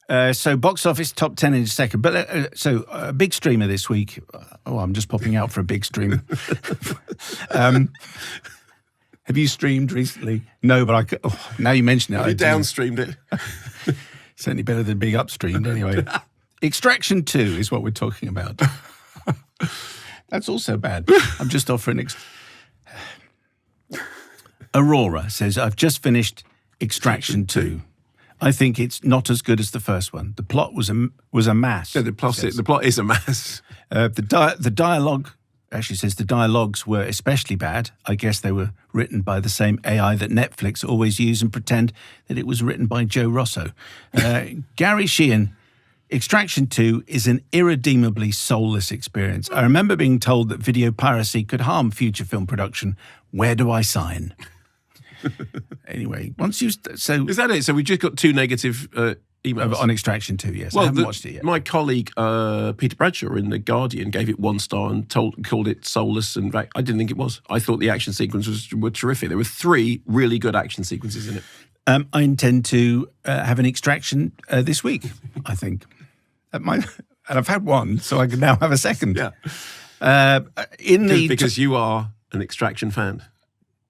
So box office top 10 in a second. But so a big streamer this week. Oh, I'm just popping out for a big streamer. Have you streamed recently? No, but now you mention it. Have you downstreamed it? Certainly better than being upstreamed anyway. Extraction 2 is what we're talking about. That's also bad. I'm just offering... Aurora says, I've just finished Extraction 2. I think it's not as good as the first one. The plot was a mass. Yeah, the plot is a mass. The dialogue actually says the dialogues were especially bad. I guess they were written by the same AI that Netflix always use and pretend that it was written by Joe Rosso. Gary Sheehan, Extraction 2 is an irredeemably soulless experience. I remember being told that video piracy could harm future film production. Where do I sign? Anyway, once you... So is that it? So we just got 2 negative emails? On Extraction 2, yes. Well, I haven't watched it yet. My colleague, Peter Bradshaw in The Guardian, gave it 1 star and called it soulless. And I didn't think it was. I thought the action sequences were terrific. There were 3 really good action sequences in it. I intend to have an Extraction this week, I think. And I've had 1, so I can now have a second. Yeah. Because you are an Extraction fan.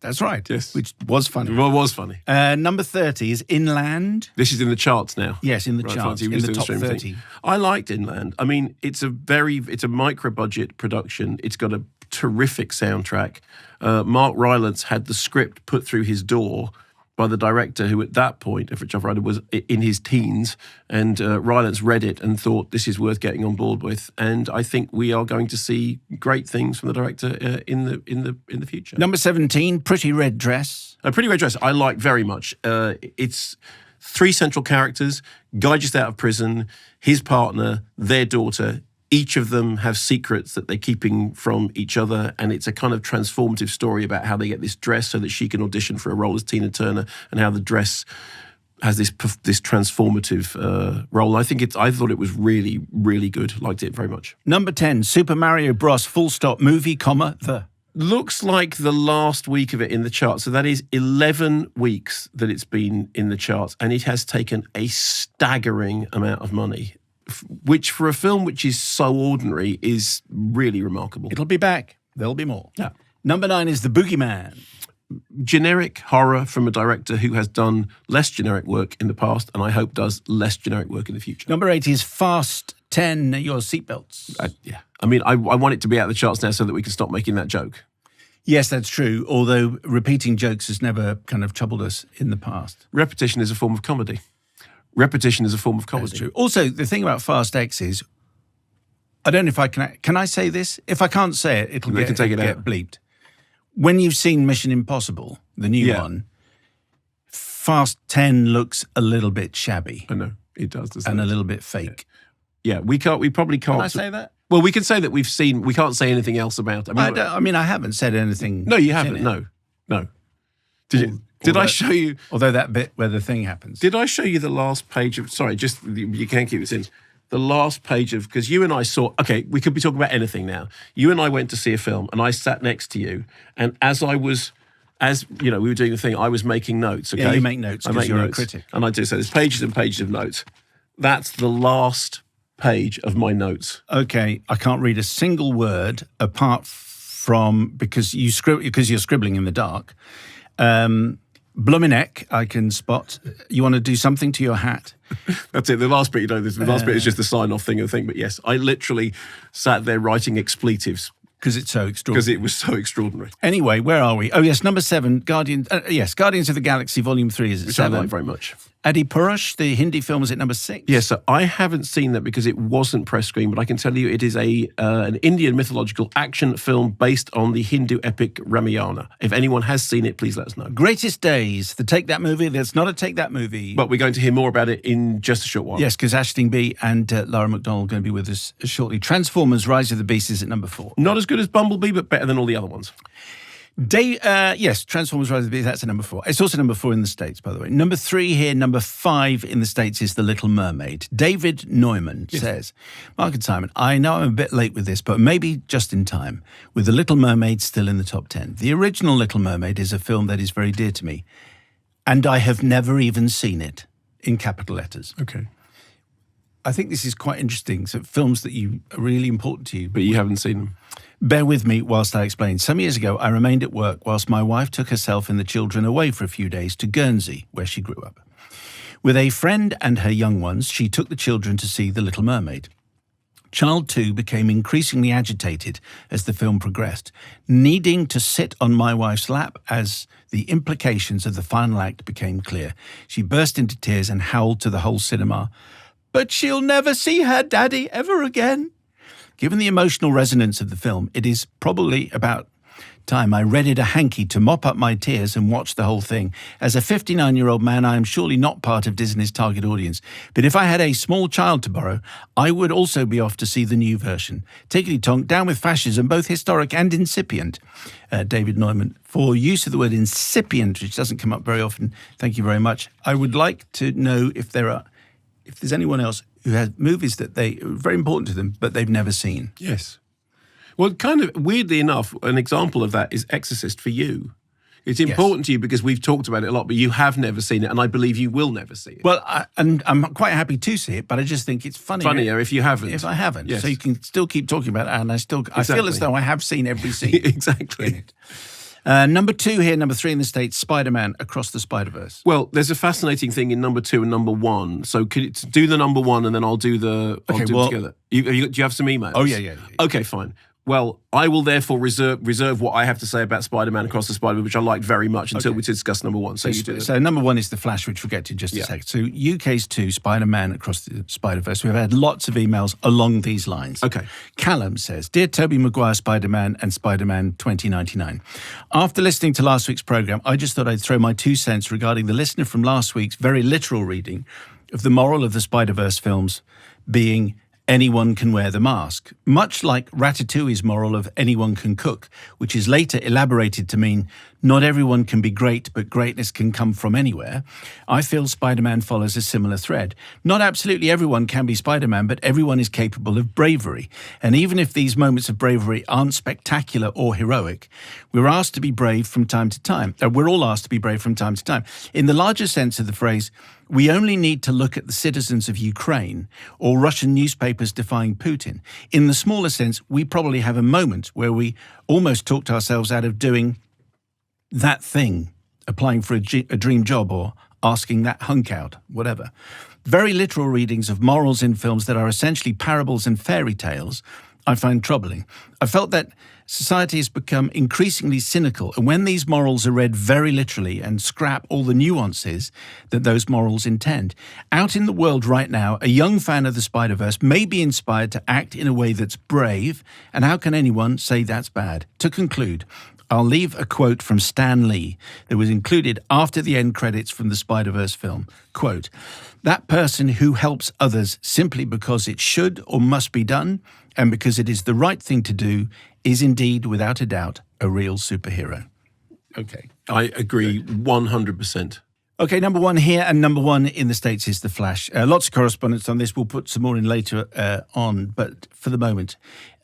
That's right. Yes. Which was funny. Well, was funny. Number 30 is Inland. This is in the charts now. Yes, in the charts, in the top 30. I liked Inland. I mean, it's a micro-budget production. It's got a terrific soundtrack. Mark Rylance had the script put through his door by the director, who at that point, if Richard Ryder was in his teens, and Rylance read it and thought this is worth getting on board with. And I think we are going to see great things from the director in the future. Number 17, Pretty Red Dress. Pretty Red Dress, I like very much. It's 3 central characters: guy just out of prison, his partner, their daughter. Each of them have secrets that they're keeping from each other, and it's a kind of transformative story about how they get this dress so that she can audition for a role as Tina Turner, and how the dress has this transformative role. I thought it was really, really good. Liked it very much. Number 10, Super Mario Bros. Full stop movie, the... Looks like the last week of it in the charts. So that is 11 weeks that it's been in the charts, and it has taken a staggering amount of money, which for a film which is so ordinary is really remarkable. It'll be back. There'll be more. Yeah. Number 9 is The Boogeyman. Generic horror from a director who has done less generic work in the past, and I hope does less generic work in the future. Number 8 is Fast 10, Your Seatbelts. Yeah. I mean, I want it to be out of the charts now so that we can stop making that joke. Yes, that's true, although repeating jokes has never kind of troubled us in the past. Repetition is a form of comedy. Repetition is a form of comedy. That's true. Also, the thing about Fast X is, I don't know if I can I say this? If I can't say it, it'll get bleeped. When you've seen Mission Impossible, the new one, Fast 10 looks a little bit shabby. I know, it does. And a little bit fake. Yeah, we probably can't. Can I say that? Well, we can say that we can't say anything else about it. I haven't said anything. No, you haven't. No. Did I show you? Although that bit where the thing happens. Did I show you the last page of... Sorry, just, you can't keep this in. The last page of... Because you and I saw... Okay, we could be talking about anything now. You and I went to see a film, and I sat next to you, and as we were doing the thing, I was making notes, okay? Yeah, you make notes because you're a critic. And I do. So there's pages and pages of notes. That's the last page of my notes. Okay, I can't read a single word apart from... Because you're scribbling in the dark. Bluminek, I can spot. You want to do something to your hat? That's it. The last bit, the last bit is just the sign-off thing of the thing. But yes, I literally sat there writing expletives. Because it's so extraordinary. Because it was so extraordinary. Anyway, where are we? Oh, yes, number 7, Guardians of the Galaxy Volume 3 is at 7. Which I like very much. Adi Purush, the Hindi film, is at number 6. Yes, so I haven't seen that because it wasn't press screen, but I can tell you it is an Indian mythological action film based on the Hindu epic Ramayana. If anyone has seen it, please let us know. Greatest Days, the Take That movie. That's not a Take That movie. But we're going to hear more about it in just a short while. Yes, because Aisling B and Lara McDonald are going to be with us shortly. Transformers, Rise of the Beast is at number 4. Not as good as Bumblebee, but better than all the other ones. Yes, Transformers Rise of the Beast, that's a number 4. It's also number 4 in the States, by the way. Number 3 here, number 5 in the States is The Little Mermaid. David Neumann says, Mark and Simon, I know I'm a bit late with this, but maybe just in time, with The Little Mermaid still in the top 10. The original Little Mermaid is a film that is very dear to me, and I have never even seen it, in capital letters. Okay. I think this is quite interesting. So films that are really important to you. But you haven't seen them. Bear with me whilst I explain. Some years ago, I remained at work whilst my wife took herself and the children away for a few days to Guernsey, where she grew up. With a friend and her young ones, she took the children to see The Little Mermaid. Child 2 became increasingly agitated as the film progressed, needing to sit on my wife's lap as the implications of the final act became clear. She burst into tears and howled to the whole cinema, "But she'll never see her daddy ever again." Given the emotional resonance of the film, it is probably about time I readied a hanky to mop up my tears and watch the whole thing. As a 59-year-old man, I am surely not part of Disney's target audience. But if I had a small child to borrow, I would also be off to see the new version. Tickety-tonk, down with fascism, both historic and incipient. David Neumann, for use of the word incipient, which doesn't come up very often, thank you very much. I would like to know if there's anyone else who has movies that are very important to them, but they've never seen. Yes. Well, kind of weirdly enough, an example of that is Exorcist for you. It's important to you because we've talked about it a lot, but you have never seen it, and I believe you will never see it. Well, I'm quite happy to see it, but I just think it's funnier if you haven't. If I haven't. Yes. So you can still keep talking about it, and I feel as though I have seen every scene. Exactly. In it. Number 2 here, number 3 in the States, Spider-Man Across the Spider-Verse. Well, there's a fascinating thing in number 2 and number 1. So could you do the number 1 and then I'll do them together. Do you have some emails? Oh, yeah. Okay, fine. Well, I will therefore reserve what I have to say about Spider-Man Across the Spider-Verse, which I liked very much, until we discuss number 1. So you do it. So number 1 is The Flash, which we'll get to in just a second. So UK's 2, Spider-Man Across the Spider-Verse. We've had lots of emails along these lines. Okay. Callum says, "Dear Tobey Maguire Spider-Man and Spider-Man 2099. After listening to last week's programme, I just thought I'd throw my 2 cents regarding the listener from last week's very literal reading of the moral of the Spider-Verse films being anyone can wear the mask, much like Ratatouille's moral of anyone can cook, which is later elaborated to mean not everyone can be great, but greatness can come from anywhere. I feel Spider-Man follows a similar thread. Not absolutely everyone can be Spider-Man, but everyone is capable of bravery. And even if these moments of bravery aren't spectacular or heroic, we're asked to be brave from time to time. We're all asked to be brave from time to time. In the larger sense of the phrase, we only need to look at the citizens of Ukraine or Russian newspapers defying Putin. In the smaller sense, we probably have a moment where we almost talked ourselves out of doing that thing, applying for a dream job or asking that hunk out, whatever. Very literal readings of morals in films that are essentially parables and fairy tales I find troubling. I felt that society has become increasingly cynical, and when these morals are read very literally and scrap all the nuances that those morals intend. Out in the world right now, a young fan of the Spider-Verse may be inspired to act in a way that's brave, and how can anyone say that's bad? To conclude, I'll leave a quote from Stan Lee that was included after the end credits from the Spider-Verse film. Quote, "That person who helps others simply because it should or must be done, and because it is the right thing to do, is indeed, without a doubt, a real superhero." Okay. I agree 100%. Okay, number 1 here and number 1 in the States is The Flash. Lots of correspondence on this. We'll put some more in later on, but for the moment,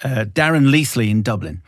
Darren Leithley in Dublin.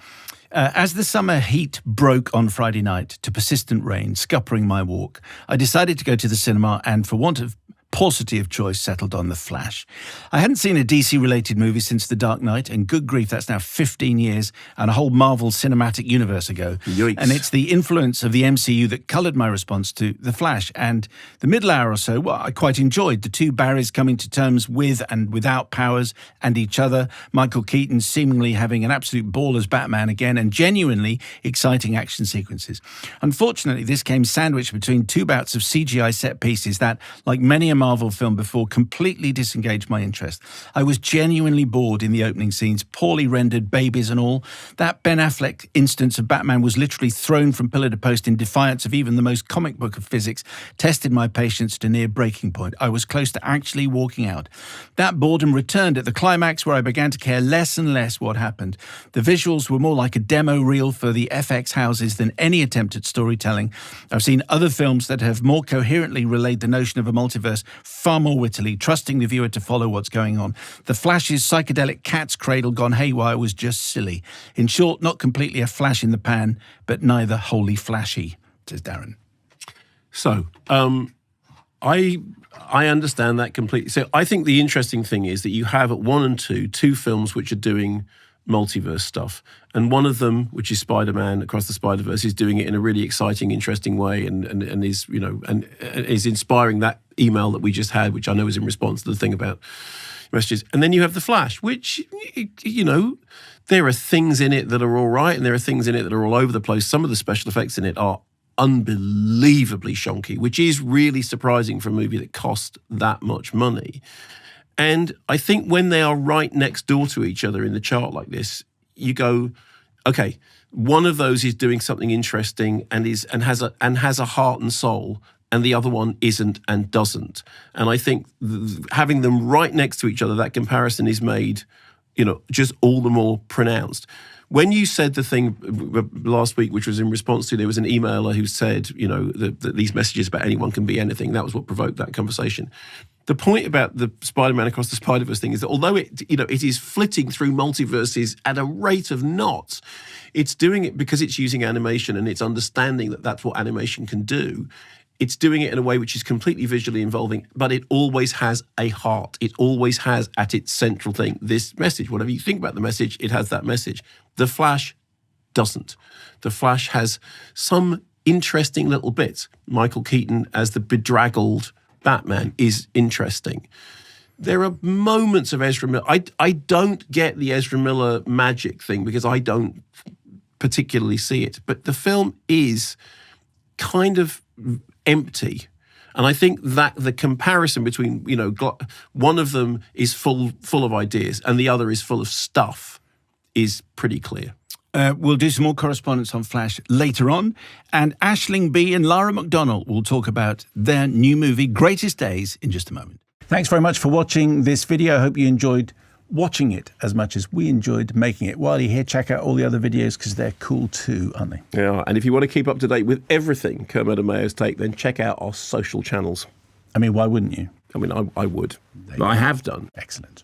As the summer heat broke on Friday night to persistent rain scuppering my walk, I decided to go to the cinema and, for want of paucity of choice, settled on The Flash. I hadn't seen a DC-related movie since The Dark Knight, and good grief, that's now 15 years and a whole Marvel Cinematic Universe ago. Yikes. And it's the influence of the MCU that coloured my response to The Flash. And the middle hour or so, well, I quite enjoyed the two Barrys coming to terms with and without powers and each other, Michael Keaton seemingly having an absolute ball as Batman again, and genuinely exciting action sequences. Unfortunately, this came sandwiched between 2 bouts of CGI set pieces that, like many a Marvel film before, completely disengaged my interest. I was genuinely bored in the opening scenes, poorly rendered babies and all. That Ben Affleck instance of Batman was literally thrown from pillar to post in defiance of even the most comic book of physics, tested my patience to near breaking point. I was close to actually walking out. That boredom returned at the climax, where I began to care less and less what happened. The visuals were more like a demo reel for the FX houses than any attempt at storytelling. I've seen other films that have more coherently relayed the notion of a multiverse far more wittily, trusting the viewer to follow what's going on. The Flash's psychedelic cat's cradle gone haywire was just silly. In short, not completely a flash in the pan, but neither wholly flashy, says Darren. So, I I understand that completely. So I think the interesting thing is that you have at 1 and 2 films which are doing multiverse stuff. And one of them, which is Spider-Man Across the Spider-Verse, is doing it in a really exciting, interesting way and is, and is inspiring that email that we just had, which I know is in response to the thing about messages. And then you have The Flash, which, there are things in it that are all right and there are things in it that are all over the place. Some of the special effects in it are unbelievably shonky, which is really surprising for a movie that cost that much money. And I think when they are right next door to each other in the chart like this, you go, okay, one of those is doing something interesting and has a heart and soul, and the other one isn't and doesn't. And I think having them right next to each other, that comparison is made, just all the more pronounced. When you said the thing last week, which was in response to, there was an emailer who said, that these messages about anyone can be anything. That was what provoked that conversation. The point about the Spider-Man Across the Spider-Verse thing is that although it is flitting through multiverses at a rate of knots, it's doing it because it's using animation and it's understanding that that's what animation can do. It's doing it in a way which is completely visually involving, but it always has a heart. It always has at its central thing this message. Whatever you think about the message, it has that message. The Flash doesn't. The Flash has some interesting little bits. Michael Keaton as the bedraggled Batman is interesting. There are moments of Ezra Miller. I don't get the Ezra Miller magic thing because I don't particularly see it. But the film is kind of empty. And I think that the comparison between, one of them is full of ideas and the other is full of stuff is pretty clear. We'll do some more correspondence on Flash later on. And Aisling B. and Lara McDonnell will talk about their new movie, Greatest Days, in just a moment. Thanks very much for watching this video. I hope you enjoyed watching it as much as we enjoyed making it. While you're here, check out all the other videos because they're cool too, aren't they? Yeah, and if you want to keep up to date with everything Kermode and Mayo's take, then check out our social channels. I mean, why wouldn't you? I mean, I would. I have done. Excellent.